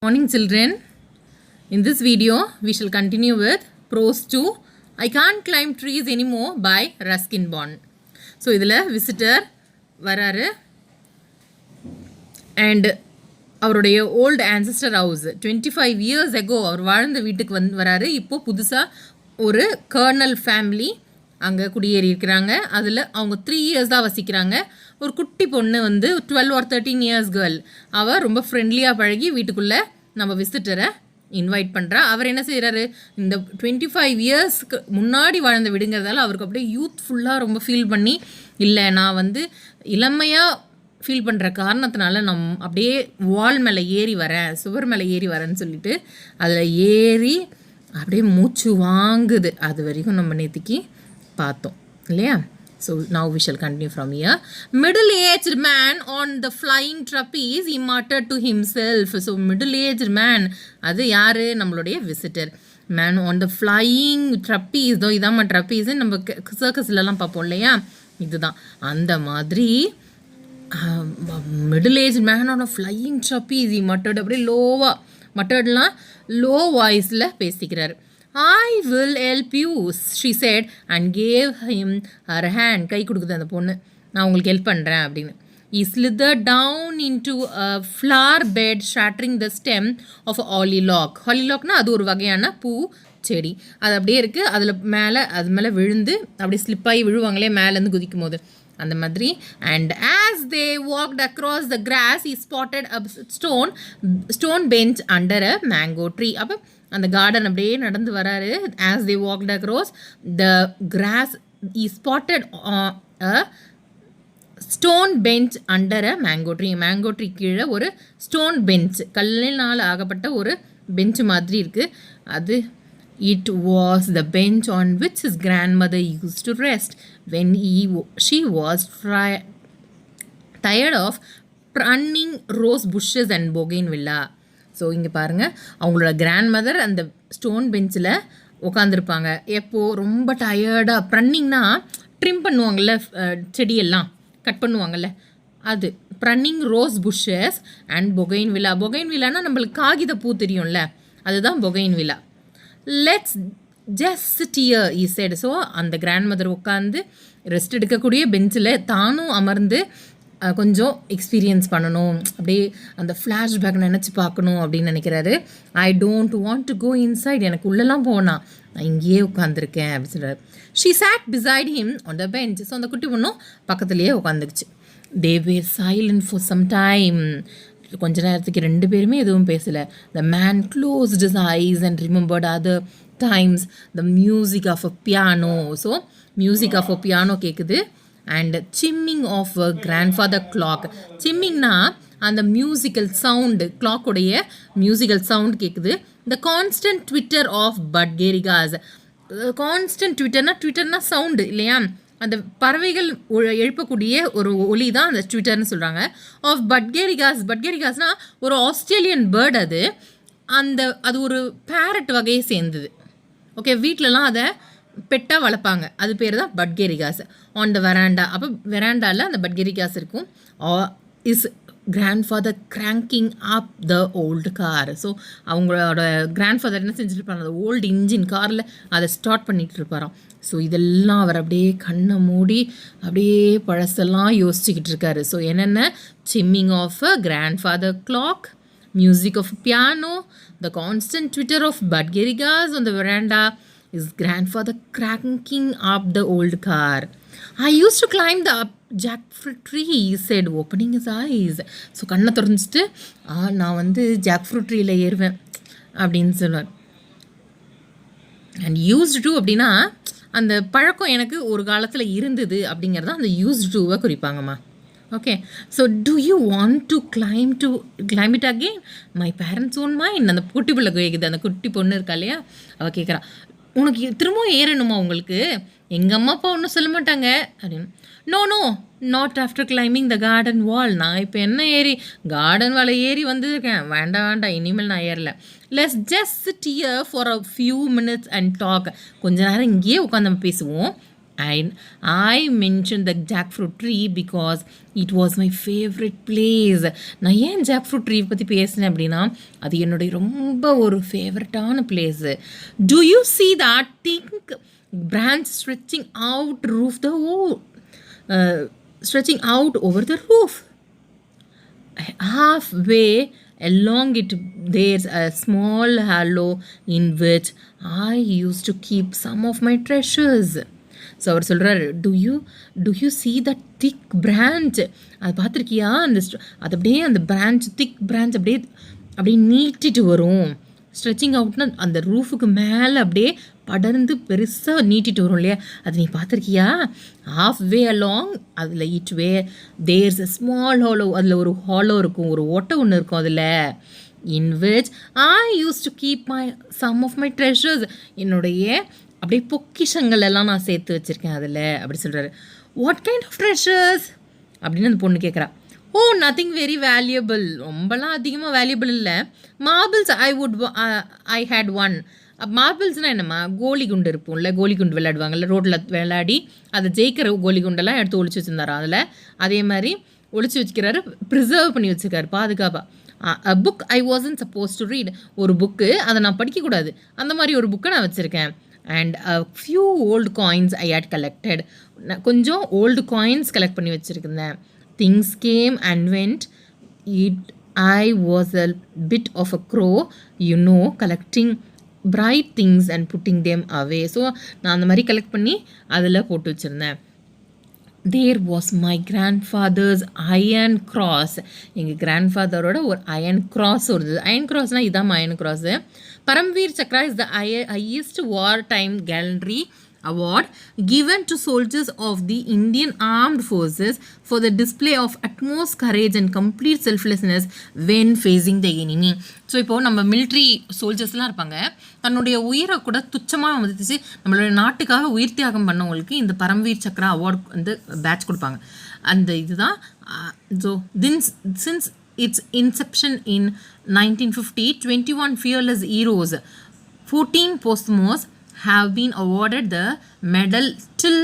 Morning children. In this video we shall continue with prose 2 I can't climb trees anymore by Ruskin Bond. So idhula visitor vararu and அவருடைய old ancestor house 25 years ago அவர் வாழ்ந்த வீட்டுக்கு வராரு. இப்போது புதுசாக ஒரு kernel family அங்கே குடியேறி இருக்கிறாங்க. அதில் அவங்க 3 இயர்ஸ் தான் வசிக்கிறாங்க. ஒரு குட்டி பொண்ணு வந்து 12 or 13 இயர்ஸ் கேர்ள். அவள் ரொம்ப ஃப்ரெண்ட்லியாக பழகி வீட்டுக்குள்ளே நம்ம விசிட்டரை இன்வைட் பண்ணுறா. அவர் என்ன செய்கிறாரு, இந்த 25 இயர்ஸ்க்கு முன்னாடி வாழ்ந்த விடுங்கிறதால அவருக்கு அப்படியே யூத்ஃபுல்லாக ரொம்ப ஃபீல் பண்ணி, இல்லை நான் வந்து இளமையாக ஃபீல் பண்ணுற காரணத்தினால நான் அப்படியே வால் மேலே ஏறி வரேன், சுவர் மேலே ஏறி வரேன்னு சொல்லிட்டு அதில் ஏறி அப்படியே மூச்சு வாங்குது. அது வரைக்கும் நம்ம நேற்றுக்கு பார்த்தோம் இல்லையா? So now we shall continue from here. Middle aged man on the flying trapeze he muttered to himself. So middle aged man அது யார்? நம்மளுடைய visitor. Man on the flying trapeze. தோ இதாம்மா ட்ரப்பீஸு நம்ம சர்க்கஸ்லலாம் பார்ப்போம் இல்லையா? இதுதான் அந்த மாதிரி மிடில் ஏஜ் மேனோட ஃப்ளையிங் ட்ரப்பீஸ் மட்டர்டு அப்படியே லோவாக மட்டர்ட்லாம் லோ வாய்ஸில் பேசிக்கிறாரு. I will help you she said and gave him her hand. கை கொடுக்குது அந்த பொண்ணு, நான் உங்களுக்கு ஹெல்ப் பண்ணுறேன் அப்படின்னு. He slithered down into a flower bed, shattering the stem of a hollyhock. Hollyhockனா அது ஒரு வகையான பூ செடி. அது அப்படியே இருக்குது. அதில் மேலே அது மேலே விழுந்து அப்படியே ஸ்லிப்பாகி விழுவாங்களே மேலேருந்து குதிக்கும் போது அந்த மாதிரி. And as they walked across the cross he spotted a stone bench under a mango tree. அப்போ அந்த கார்டன் அப்படியே நடந்து வராரு. As they walked across the cross he spotted a stone bench under a mango tree. Mango tree கீழே ஒரு stone bench, கல்லினால் ஆகப்பட்ட ஒரு bench மாதிரி இருக்குது. அது it was the bench on which his grandmother used to rest when she was tired of pruning rose bushes and bougainvillea. So இங்கே பாருங்கள், அவங்களோட grandmother அந்த ஸ்டோன் பெஞ்சில் உட்காந்துருப்பாங்க. எப்போது ரொம்ப டயர்டாக, ப்ரன்னிங்னா ட்ரிம் பண்ணுவாங்கள்ல, செடியெல்லாம் கட் பண்ணுவாங்கள்ல, அது pruning rose bushes and bougainvillea. பொகைன்வில்லானா நம்மளுக்கு காகித பூ தெரியும்ல, அதுதான் bougainvillea. Let's just sit here he said. So அந்த கிராண்ட்மதர் உட்காந்து ரெஸ்ட் எடுக்கக்கூடிய பெஞ்சில் தானும் அமர்ந்து கொஞ்சம் எக்ஸ்பீரியன்ஸ் பண்ணணும், அப்படியே அந்த ஃப்ளாஷ்பேக் நினச்சி பார்க்கணும் அப்படின்னு நினைக்கிறாரு. I don't want to go inside. எனக்கு உள்ளெல்லாம் போனா, நான் இங்கேயே உட்காந்துருக்கேன் அப்படின்னு சொல்கிறார். She sat beside him on the bench. So அந்த குட்டி பொண்ணும் பக்கத்துலேயே உட்காந்துக்குச்சு. They were silent for some time. கொஞ்ச நேரத்துக்கு ரெண்டு பேருமே எதுவும் பேசலை. The man closed his eyes and remembered other times the music of a piano. So music of a piano கேட்குது. And chiming of a grandfather clock. சிம்மிங்னா அந்த musical sound, கிளாக்குடைய மியூசிக்கல் சவுண்ட் கேட்குது. The constant twitter of budgerigars. Constant ட்விட்டர்னா sound இல்லையா? அந்த பறவைகள் எழுப்பக்கூடிய ஒரு ஒலி தான் அந்த ட்விட்டர்னு சொல்கிறாங்க. ஆஃப் பட்கேரிகாஸ். பட்கேரிகாஸ்னால் ஒரு ஆஸ்திரேலியன் பேர்டு. அது ஒரு பேரட் வகையை சேர்ந்தது. ஓகே, வீட்டிலலாம் அதை பெட்டாக வளர்ப்பாங்க. அது பேர் தான் பட்கேரிகாஸ். On the veranda. அப்போ வெராண்டாவில் அந்த பட்கேரிகாஸ் இருக்கும். Is grandfather cranking up the old car. So அவங்களோட கிராண்ட்ஃபாதர் என்ன செஞ்சுருப்பாங்க, அந்த ஓல்டு இன்ஜின் காரில் அதை ஸ்டார்ட் பண்ணிகிட்டு இருப்பாராம். ஸோ இதெல்லாம் அவர் அப்படியே கண்ணை மூடி அப்படியே பழசெல்லாம் யோசிச்சுக்கிட்டு இருக்காரு. ஸோ என்னென்ன? Chiming of a grandfather clock, music of piano, the constant twitter of budgerigas on the veranda, his grandfather cranking up the old car. I used to climb the jackfruit tree, he said, opening his eyes. So கண்ணை திறந்துட்டு நான் வந்து jackfruit ட்ரீயில் ஏறுவேன் அப்படின்னு சொன்னார். And used to அப்படின்னா அந்த பழக்கம் எனக்கு ஒரு காலத்தில் இருந்தது அப்படிங்கிறத அந்த யூஸ்டு டுவை குறிப்பாங்கம்மா. Okay, so do you want to climb it again? My parents won't mind. அந்த குட்டி பிள்ளை கேட்குது, அந்த குட்டி பொண்ணு இருக்கா இல்லையா, அவள் கேட்குறா, உனக்கு திரும்பவும் ஏறணுமா உங்களுக்கு? எங்கள் அம்மா அப்பா ஒன்றும் சொல்ல மாட்டாங்க அப்படின்னு. No not after climbing the garden wall. நான் இப்போ என்ன கார்டன் வாலை ஏறி வந்துருக்கேன். வேண்டாம், இனிமேல் நான் ஏறல. Let's just sit here for a few minutes and talk. கொஞ்ச நேரம் இங்கேயே உட்காந்து நம்ம பேசுவோம். I mentioned the jackfruit tree because it was my favorite place. நான் ஏன் jackfruit tree பற்றி பேசினேன் அப்படின்னா அது என்னுடைய ரொம்ப ஒரு ஃபேவரட்டான place. Do you see that thick branch stretching out over the roof? Halfway along it, there's a small hollow in which I used to keep some of my treasures. So அவர் சொல்கிறாரு, do you see that thick branch? அது பார்த்துருக்கியா? அது அப்படியே அந்த திக் branch அப்படியே நீட்டிட்டு வரும். Stretching அவுட்னா அந்த ரூஃபுக்கு மேலே அப்படியே படர்ந்து பெருசாக நீட்டிட்டு வரும் இல்லையா? அது நீ பார்த்துருக்கியா? half way along அதில் each way there's a small hollow. அதில் ஒரு ஹாலோ இருக்கும், ஒரு ஓட்டை ஒன்று இருக்கும் அதில். in which I used to keep some of my treasures. என்னுடைய அப்படியே பொக்கிஷங்கள் எல்லாம் நான் சேர்த்து வச்சுருக்கேன் அதில் அப்படி சொல்கிறாரு. வாட் கைண்ட் ஆஃப் ட்ரெஷர்ஸ் அப்படின்னு அந்த பொண்ணு கேட்குறா. ஓ, நத்திங் வெரி வேல்யூபிள், ரொம்பலாம் அதிகமாக வேல்யூபிள் இல்லை. Marbles I had one. மார்பிள்ஸ்னால் என்னம்மா? கோலி குண்டு இருப்போம்ல, கோலி குண்டு விளையாடுவாங்கல்ல, ரோட்டில் விளையாடி அதை ஜெயிக்கிற கோலி குண்டெல்லாம் எடுத்து ஒழிச்சு வச்சுருந்தாரா அதில். அதே மாதிரி ஒழிச்சு வச்சுக்கிறாரு, ப்ரிசர்வ் பண்ணி வச்சுருக்காரு பாதுகாப்பாக. அ book I wasn't suppose to read. ஒரு புக்கு அதை நான் படிக்கக்கூடாது, அந்த மாதிரி ஒரு புக்கை நான் வச்சுருக்கேன். And a few old coins I had collected. கொஞ்சம் ஓல்டு காயின்ஸ் கலெக்ட் பண்ணி வச்சுருக்கேன். Things game and went. I was a bit of a crow, collecting bright things and putting them away. So நான் அந்த மாதிரி கலெக்ட் பண்ணி அதில் போட்டு வச்சுருந்தேன். There was my grandfather's iron cross. எங்கள் கிராண்ட்ஃபாதரோட ஒரு அயன் கிராஸ் வருது. அயன் கிராஸ்னால் இதான் iron cross. Paramvir Chakra is the highest wartime gallantry award given to soldiers of the Indian Armed Forces for the display of utmost courage and complete selflessness when facing the enemy. So இப்போது நம்ம military சோல்ஜர்ஸ்லாம் இருப்பாங்க, தன்னுடைய உயிரை கூட துச்சமாக வந்துச்சு நம்மளுடைய நாட்டுக்காக உயிர் தியாகம் பண்ணவங்களுக்கு இந்த பரம்வீர் சக்ரா அவார்ட் வந்து பேட்ச் கொடுப்பாங்க. அந்த இதுதான். So since its inception in 1950, 21 fearless heroes, 14 posthumous, have been awarded the medal till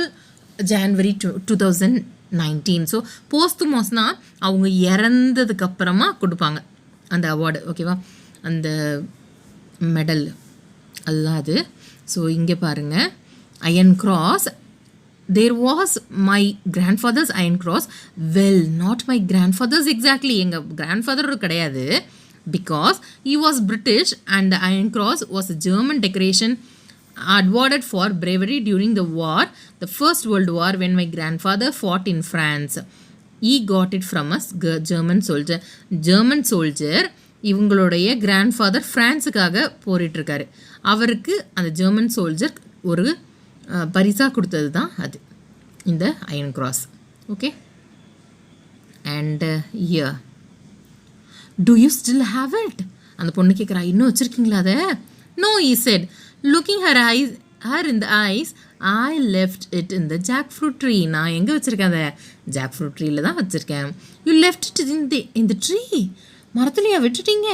January 2019. So போஸ்துமோஸ்னால் அவங்க இறந்ததுக்கு அப்புறமா கொடுப்பாங்க அந்த அவார்டு, ஓகேவா? அந்த மெடல் அதுதான் அது. ஸோ இங்கே பாருங்கள், iron cross. There was my grandfather's iron cross. Well, not my grandfather's exactly. எங்கள் grandfather கிடையாது, because he was British and the iron cross was a German decoration awarded for bravery during the war, the First World War, when my grandfather fought in France. He got it from a German soldier. இவங்களுடைய grandfather ஃப்ரான்ஸுக்காக போரிட்டிருக்காரு. அவருக்கு அந்த German soldier ஒரு பரிசாக கொடுத்தது தான் அது, இந்த iron cross. Okay, and year to you still have it? அந்த பொண்ணு கேட்குறா, இன்னும் வச்சுருக்கீங்களா அதை? No, he said, looking her in the eyes, I left it in the jackfruit tree. நான் எங்கே வச்சுருக்கேன்? அதை jackfruit treeல தான் வச்சுருக்கேன். You left it in the tree? மரத்துலையா விட்டுட்டீங்க?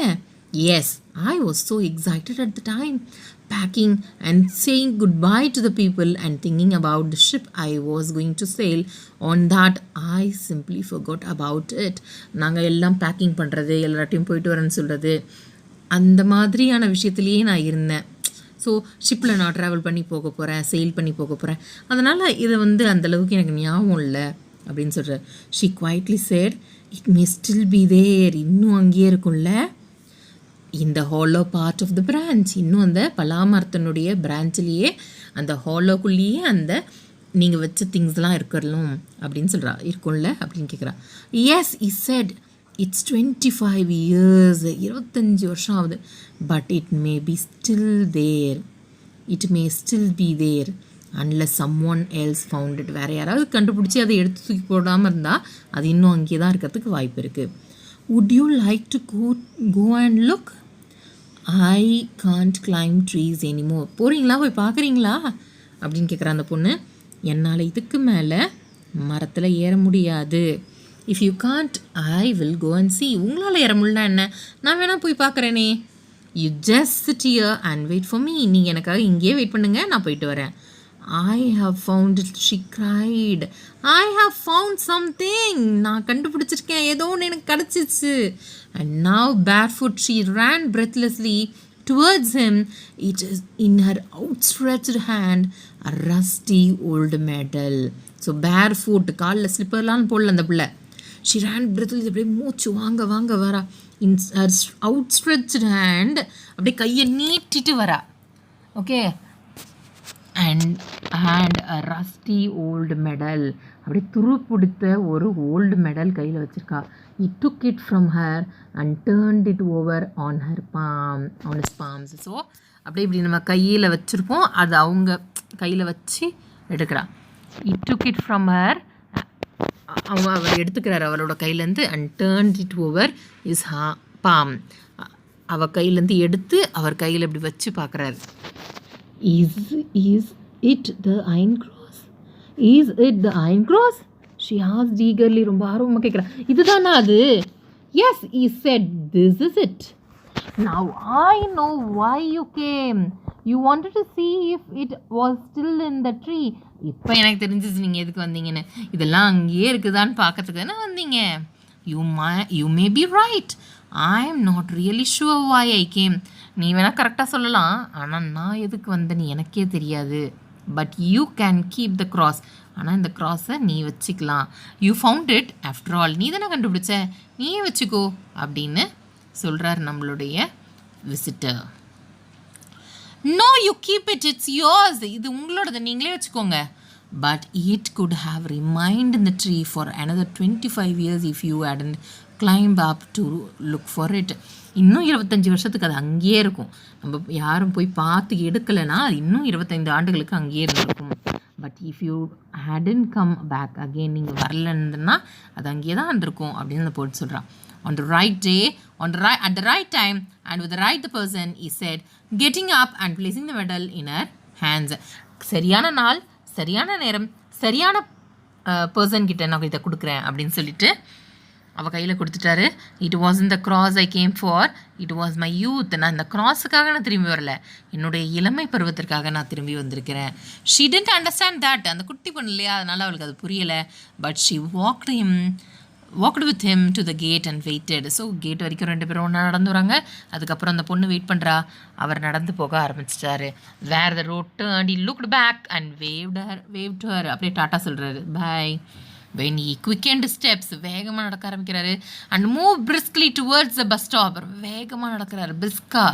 Yes, I was so excited at the time, packing and saying goodbye to the people and thinking about the ship I was going to sail on that I simply forgot about it. நாங்கள் எல்லாம் packing பண்ணுறது, எல்லாத்தையும் போயிட்டு வரேன்னு சொல்கிறது, அந்த மாதிரியான விஷயத்துலேயே நான் இருந்தேன். ஸோ ஷிப்பில் நான் ட்ராவல் பண்ணி போக போகிறேன், செயில் பண்ணி போக போகிறேன், அதனால் இதை அந்தளவுக்கு எனக்கு ஞாபகம் இல்லை அப்படின்னு சொல்கிறேன். She quietly said, it may still be there. இன்னும் அங்கேயே இருக்கும்ல, இந்த hollow part of the branch. இன்னும் அந்த பலாமரத்தினுடைய பிரான்ச்லேயே அந்த ஹாலோக்குள்ளேயே அந்த நீங்கள் வச்ச திங்ஸ்லாம் இருக்கணும் அப்படின்னு சொல்கிறா. இருக்கும்ல அப்படின்னு கேட்குறா. Yes, he said, it's 25 years, 25 வருஷம் ஆகுது. But it may be still there. It may still be there unless someone else found it. வேறு யாராவது கண்டுபிடிச்சி அதை எடுத்து தூக்கி போடாமல் இருந்தால் அது இன்னும் அங்கேயே தான் இருக்கிறதுக்கு வாய்ப்பு இருக்குது. Would you like to go and look? I can't climb trees anymore. போகிறீங்களா, போய் பார்க்குறீங்களா அப்படின்னு கேட்குற அந்த பொண்ணு. என்னால் இதுக்கு மேலே மரத்தில் ஏற முடியாது. If you can't I will go and see. உங்களால் ஏற முடியலனா என்ன, நான் வேணால் போய் பார்க்குறேனே. You just sit here and wait for me. நீங்கள் எனக்காக இங்கேயே வெயிட் பண்ணுங்கள், நான் போயிட்டு வரேன். I have found it, she cried. I have found something. நான் கண்டுபிடிச்சிருக்கேன், ஏதோ ஒன்று எனக்கு கிடச்சிச்சு. And now barefoot she ran breathlessly towards him. It is in her outstretched hand a rusty old medal. So barefoot, காலில் ஸ்லிப்பர்லாம் போடல அந்த பிள்ளை. She ran breathlessly, அப்படியே மூச்சு வாங்க வாங்க வரா. In her outstretched hand, அப்படியே கையை நீட்டிட்டு வரா. Okay, and a rusty old medal, அப்படியே துருப்பிடித்த ஒரு ஓல்டு மெடல் கையில் வச்சுருக்கா. He took it from her and turned it over on her palm, on his palms. So அப்படியே இப்படி நம்ம கையில் வச்சுருப்போம், அது அவங்க கையில் வச்சு எடுக்கிறா. He took it from her, அவர் எடுத்துக்கிறார் அவளோட கையிலேருந்து, and turned it over his palm, அவள் கையிலேருந்து எடுத்து அவர் கையில் இப்படி வச்சு பார்க்குறாரு. Is it the iron cross? Is it the iron cross? She asked eagerly. ரொம்ப ஆர்வமாக கேட்குறா, இதுதானா அது? Yes, he said, this is it. Now I know why you came. You wanted to see if it was still in the tree. இப்போ எனக்கு தெரிஞ்சிச்சு நீங்கள் எதுக்கு வந்தீங்கன்னு. இதெல்லாம் அங்கேயே இருக்குதான்னு பார்க்கறதுக்கு தானே வந்தீங்க. You may be right. I am not really sure why I came. நீ வேணால் கரெக்டாக சொல்லலாம், ஆனால் நான் எதுக்கு வந்தேன்னு எனக்கே தெரியாது. But you can keep the cross. ஆனால் இந்த க்ராஸை நீ வச்சுக்கலாம். You found it after all. நீ தானே கண்டுபிடிச்ச, நீயே வச்சுக்கோ அப்படின்னு சொல்கிறார் நம்மளுடைய visitor. No, you keep it, it's yours. இது உங்களோடது, நீங்களே வச்சுக்கோங்க. But it could have remained in the tree for another 25 years if you hadn't climbed up to look for it. இன்னும் 25 வருஷத்துக்கு அது அங்கேயே இருக்கும். நம்ம யாரும் போய் பார்த்து எடுக்கலைன்னா அது இன்னும் 25 ஆண்டுகளுக்கு அங்கேயே இருந்திருக்கும். But if you hadn't come back again, நீங்கள் வரலன்னா அது அங்கேயே தான் இருந்திருக்கும் அப்படின்னு அந்த போட்டு சொல்கிறான். On the right day, at the right time and with the right person, he said, getting up and placing the medal in her hands. சரியான நாள், சரியான நேரம், சரியான பர்சன் கிட்ட நான் இதை கொடுக்குறேன் அப்படின்னு சொல்லிட்டு அவள் கையில் கொடுத்துட்டாரு. It was in the cross I came for, it was my youth. நான் இந்த கிராஸுக்காக நான் திரும்பி வரல, என்னுடைய இளமை பருவத்திற்காக நான் திரும்பி வந்திருக்கிறேன். She didn't understand that. அந்த குட்டி பொண்ணு இல்லையா, அதனால் அவளுக்கு அது புரியலை. But she walked with him to the gate and waited. So gate வரைக்கும் 2 பேரும் ஒன்றா நடந்து வராங்க. அதுக்கப்புறம் அந்த பொண்ணு வெயிட் பண்ணுறா. அவர் நடந்து போக ஆரம்பிச்சிட்டாரு. Where the road turned, he looked back and waved to her. அப்படியே டாட்டா சொல்கிறாரு, பாய். When he quickened steps, வேகமாக நடக்க ஆரம்பிக்கிறாரு. And moved briskly towards the bus stop. வேகமாக நடக்கிறாரு, பிரிஸ்கா.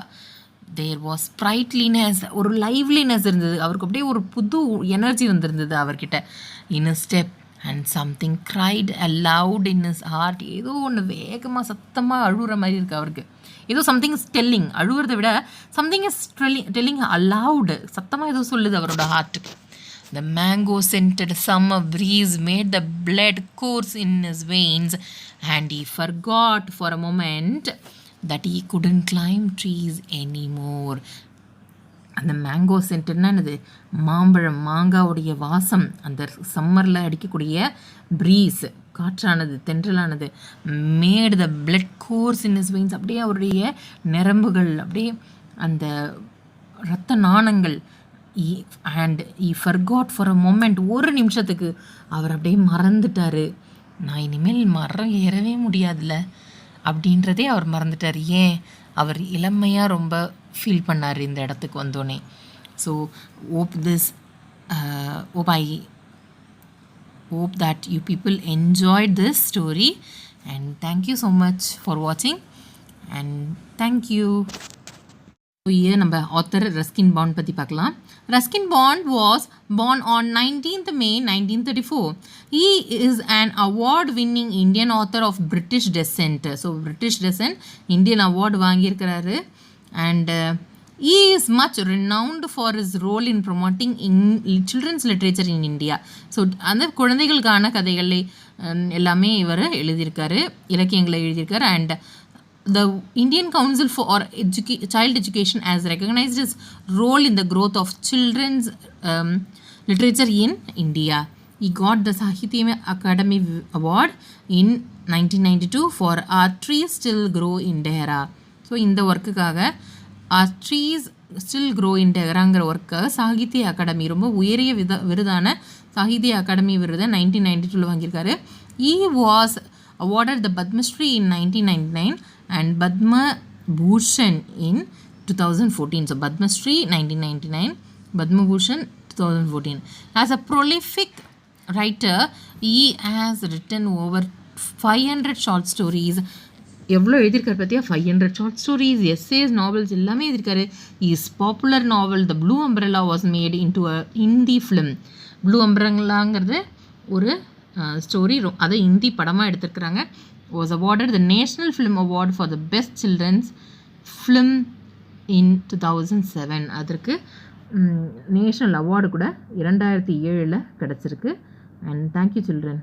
There was sprightliness, ஒரு லைவ்லினஸ் இருந்தது அவருக்கு. அப்படியே ஒரு புது எனர்ஜி வந்திருந்தது அவர்கிட்ட. In a step and something cried aloud in his heart. ஏதோ ஒன்று வேகமாக சத்தமாக அழுகிற மாதிரி இருக்குது அவருக்கு. ஏதோ சம்திங் இஸ் டெல்லிங், அழுகிறத விட சம்திங் இஸ் டெல்லிங் அலவுட், சத்தமாக ஏதோ சொல்லுது அவரோட ஹார்ட்டுக்கு. The mango-scented summer breeze made the blood course in his veins, and he forgot for a moment that he couldn't climb trees anymore. அந்த மேங்கோ சென்ட்னா என்னது, மாம்பழம், மாங்காவுடைய வாசம், அந்த சம்மரில் அடிக்கக்கூடிய ப்ரீஸ், காற்றானது, தென்றலானது, made the blood course in his veins. அப்படியே அவருடைய நரம்புகள், அப்படியே அந்த இரத்த நாணங்கள். And he forgot for a moment, ஒரு நிமிஷத்துக்கு அவர் அப்படியே மறந்துட்டார். நான் இனிமேல் மரம் ஏறவே முடியாதுல்ல அப்படின்றதே அவர் மறந்துட்டார். ஏன், அவர் இளமையாக ரொம்ப ஃபீல் பண்ணார் இந்த இடத்துக்கு வந்தோடனே. So hope that you people enjoyed this story, and thank you so much for watching, and thank you. here நம்ம author Ruskin Bond பற்றி பார்க்கலாம். Ruskin Bond was born on 19th May 1934. He is an award-winning Indian author of British descent. So British descent, Indian award வாங்கியிருக்கிறாரு. And he is much renowned for his role in promoting children's literature in India. So அந்த குழந்தைகளுக்கான கதைகளை எல்லாமே இவர் எழுதியிருக்காரு, இலக்கியங்களை எழுதியிருக்காரு. And the Indian Council for Child Education has recognized his role in the growth of children's literature in India. He got the Sahitya Academy Award in 1992 for Our Trees Still Grow in Dehra. So இந்த ஒர்க்குக்காக Our Trees still grow in டெகராங்கிற ஒர்க்கை Sahitya academy ரொம்ப உயரிய விருதான சாகித்ய அகாடமி விருதை 1992 வாங்கியிருக்காரு. He was awarded the Padma Shri in 1999 and Padma Bhushan in 2014. So Padma Shri 1999, Padma Bhushan 2014. As a prolific writer, he has written over 500 short stories. எவ்வளோ எழுதியிருக்காரு பார்த்தியா? 500 ஷார்ட் ஸ்டோரிஸ், எஸ்ஏஸ், நாவல்ஸ் எல்லாமே எழுதியிருக்காரு. His popular novel the blue umbrella was made into a Hindi film. Blue அம்ப்ரெல்லாங்கிறது ஒரு story, அதை ஹிந்தி படமாக எடுத்திருக்கிறாங்க. Was awarded the national film award for the best children's film in 2007. அதற்கு நேஷ்னல் அவார்டு கூட 2007 கிடச்சிருக்கு. And thank you children.